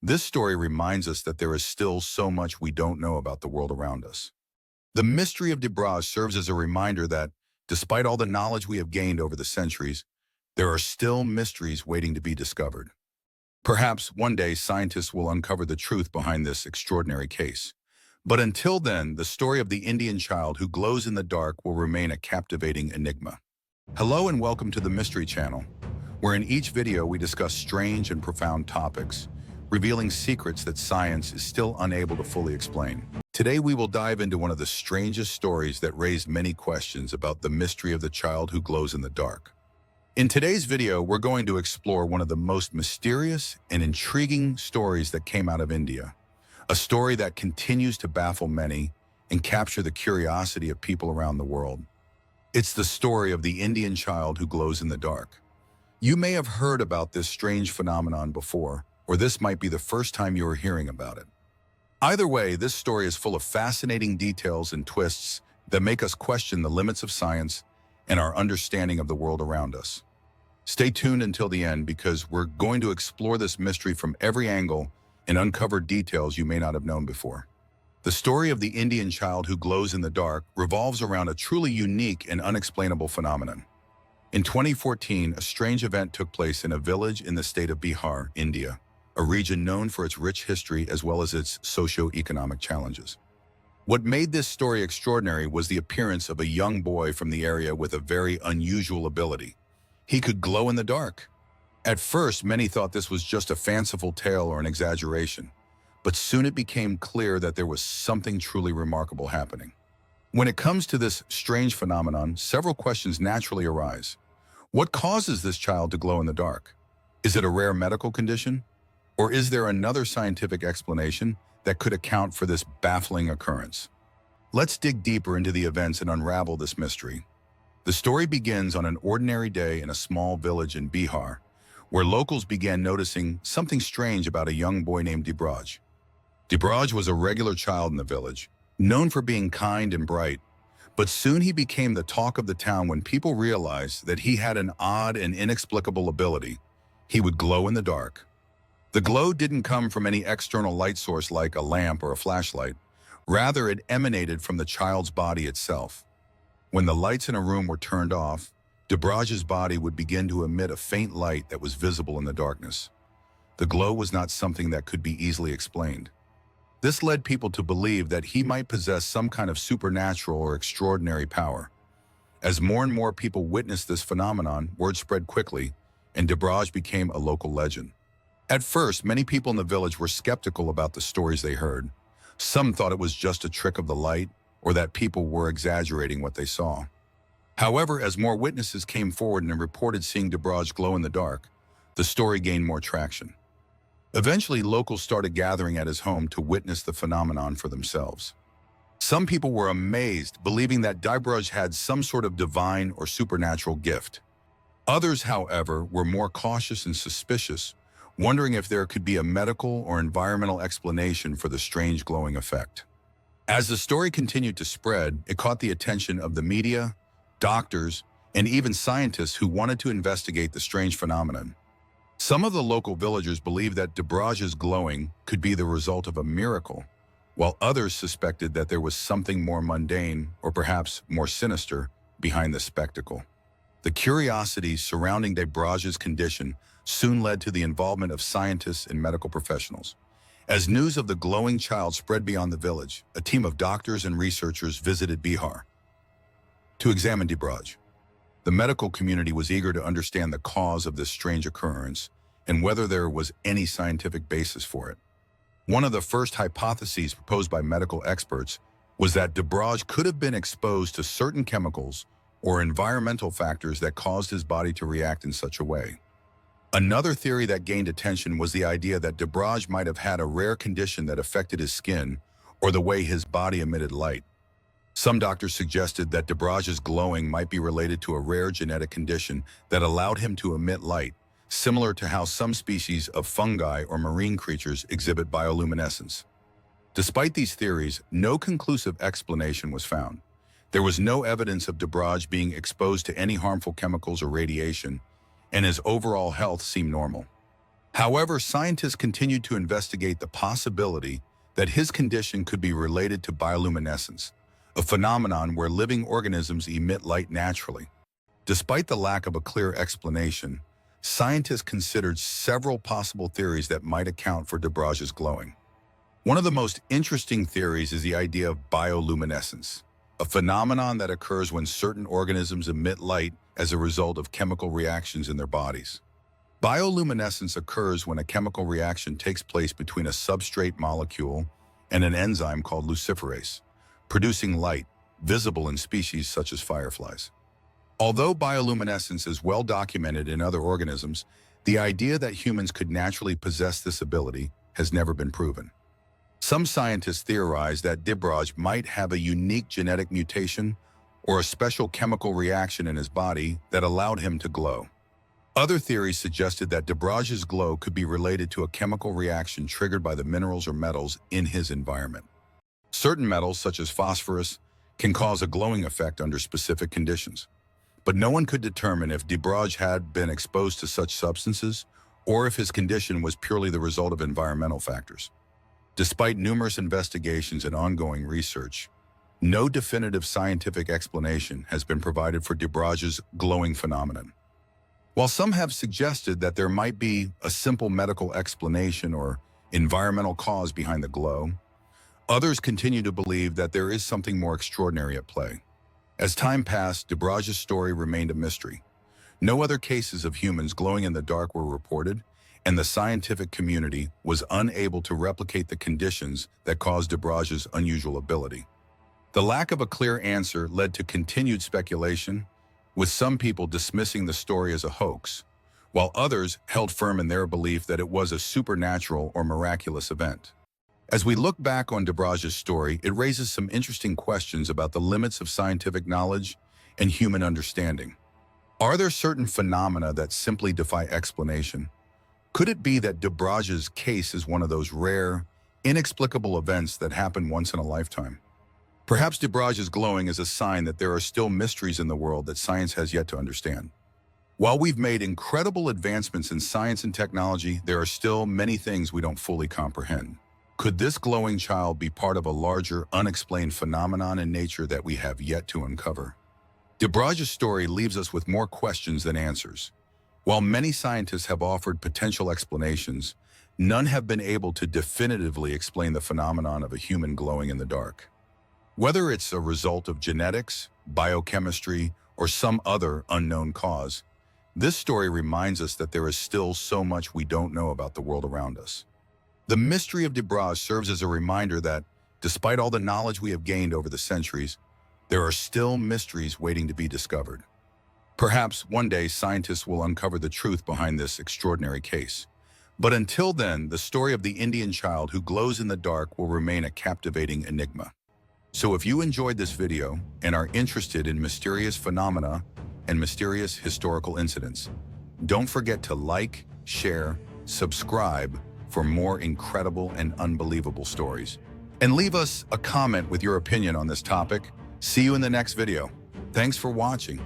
This story reminds us that there is still so much we don't know about the world around us. The mystery of Debraj serves as a reminder that, despite all the knowledge we have gained over the centuries, there are still mysteries waiting to be discovered. Perhaps one day scientists will uncover the truth behind this extraordinary case. But until then, the story of the Indian child who glows in the dark will remain a captivating enigma. Hello and welcome to the Mystery Channel, where in each video we discuss strange and profound topics, revealing secrets that science is still unable to fully explain. Today we will dive into one of the strangest stories that raised many questions about the mystery of the child who glows in the dark. In today's video, we're going to explore one of the most mysterious and intriguing stories that came out of India, a story that continues to baffle many and capture the curiosity of people around the world. It's the story of the Indian child who glows in the dark. You may have heard about this strange phenomenon before, or this might be the first time you are hearing about it. Either way, this story is full of fascinating details and twists that make us question the limits of science and our understanding of the world around us. Stay tuned until the end because we're going to explore this mystery from every angle and uncover details you may not have known before. The story of the Indian child who glows in the dark revolves around a truly unique and unexplainable phenomenon. In 2014, a strange event took place in a village in the state of Bihar, India, a region known for its rich history as well as its socio-economic challenges. What made this story extraordinary was the appearance of a young boy from the area with a very unusual ability. He could glow in the dark. At first, many thought this was just a fanciful tale or an exaggeration, but soon it became clear that there was something truly remarkable happening. When it comes to this strange phenomenon, several questions naturally arise. What causes this child to glow in the dark? Is it a rare medical condition? Or is there another scientific explanation that could account for this baffling occurrence? Let's dig deeper into the events and unravel this mystery. The story begins on an ordinary day in a small village in Bihar, where locals began noticing something strange about a young boy named Debraj. Debraj was a regular child in the village, known for being kind and bright, but soon he became the talk of the town when people realized that he had an odd and inexplicable ability. He would glow in the dark. The glow didn't come from any external light source like a lamp or a flashlight. Rather, it emanated from the child's body itself. When the lights in a room were turned off, Debraj's body would begin to emit a faint light that was visible in the darkness. The glow was not something that could be easily explained. This led people to believe that he might possess some kind of supernatural or extraordinary power. As more and more people witnessed this phenomenon, word spread quickly, and Debraj became a local legend. At first, many people in the village were skeptical about the stories they heard. Some thought it was just a trick of the light, or that people were exaggerating what they saw. However, as more witnesses came forward and reported seeing Debraj glow in the dark, the story gained more traction. Eventually, locals started gathering at his home to witness the phenomenon for themselves. Some people were amazed, believing that Debraj had some sort of divine or supernatural gift. Others, however, were more cautious and suspicious, wondering if there could be a medical or environmental explanation for the strange glowing effect. As the story continued to spread, it caught the attention of the media, doctors, and even scientists who wanted to investigate the strange phenomenon. Some of the local villagers believed that Debraj's glowing could be the result of a miracle, while others suspected that there was something more mundane, or perhaps more sinister, behind the spectacle. The curiosity surrounding Debraj's condition soon led to the involvement of scientists and medical professionals. As news of the glowing child spread beyond the village, a team of doctors and researchers visited Bihar to examine Debraj. The medical community was eager to understand the cause of this strange occurrence and whether there was any scientific basis for it. One of the first hypotheses proposed by medical experts was that Debraj could have been exposed to certain chemicals or environmental factors that caused his body to react in such a way. Another theory that gained attention was the idea that Debraj might have had a rare condition that affected his skin or the way his body emitted light. Some doctors suggested that Debraj's glowing might be related to a rare genetic condition that allowed him to emit light, similar to how some species of fungi or marine creatures exhibit bioluminescence. Despite these theories, no conclusive explanation was found. There was no evidence of Debraj being exposed to any harmful chemicals or radiation, and his overall health seemed normal. However, scientists continued to investigate the possibility that his condition could be related to bioluminescence, a phenomenon where living organisms emit light naturally. Despite the lack of a clear explanation, scientists considered several possible theories that might account for DeBrage's glowing. One of the most interesting theories is the idea of bioluminescence, a phenomenon that occurs when certain organisms emit light as a result of chemical reactions in their bodies. Bioluminescence occurs when a chemical reaction takes place between a substrate molecule and an enzyme called luciferase, producing light visible in species such as fireflies. Although bioluminescence is well documented in other organisms, the idea that humans could naturally possess this ability has never been proven. Some scientists theorize that DeBrage might have a unique genetic mutation or a special chemical reaction in his body that allowed him to glow. Other theories suggested that DeBrage's glow could be related to a chemical reaction triggered by the minerals or metals in his environment. Certain metals, such as phosphorus, can cause a glowing effect under specific conditions. But no one could determine if DeBrage had been exposed to such substances or if his condition was purely the result of environmental factors. Despite numerous investigations and ongoing research, no definitive scientific explanation has been provided for DeBrage's glowing phenomenon. While some have suggested that there might be a simple medical explanation or environmental cause behind the glow, others continue to believe that there is something more extraordinary at play. As time passed, DeBrage's story remained a mystery. No other cases of humans glowing in the dark were reported, and the scientific community was unable to replicate the conditions that caused DeBrage's unusual ability. The lack of a clear answer led to continued speculation, with some people dismissing the story as a hoax, while others held firm in their belief that it was a supernatural or miraculous event. As we look back on DeBrage's story, it raises some interesting questions about the limits of scientific knowledge and human understanding. Are there certain phenomena that simply defy explanation? Could it be that DeBrage's case is one of those rare, inexplicable events that happen once in a lifetime? Perhaps DeBrage's glowing is a sign that there are still mysteries in the world that science has yet to understand. While we've made incredible advancements in science and technology, there are still many things we don't fully comprehend. Could this glowing child be part of a larger, unexplained phenomenon in nature that we have yet to uncover? DeBrage's story leaves us with more questions than answers. While many scientists have offered potential explanations, none have been able to definitively explain the phenomenon of a human glowing in the dark. Whether it's a result of genetics, biochemistry, or some other unknown cause, this story reminds us that there is still so much we don't know about the world around us. The mystery of DeBrage serves as a reminder that, despite all the knowledge we have gained over the centuries, there are still mysteries waiting to be discovered. Perhaps one day scientists will uncover the truth behind this extraordinary case. But until then, the story of the Indian child who glows in the dark will remain a captivating enigma. So if you enjoyed this video and are interested in mysterious phenomena and mysterious historical incidents, don't forget to like, share, subscribe for more incredible and unbelievable stories. And leave us a comment with your opinion on this topic. See you in the next video. Thanks for watching.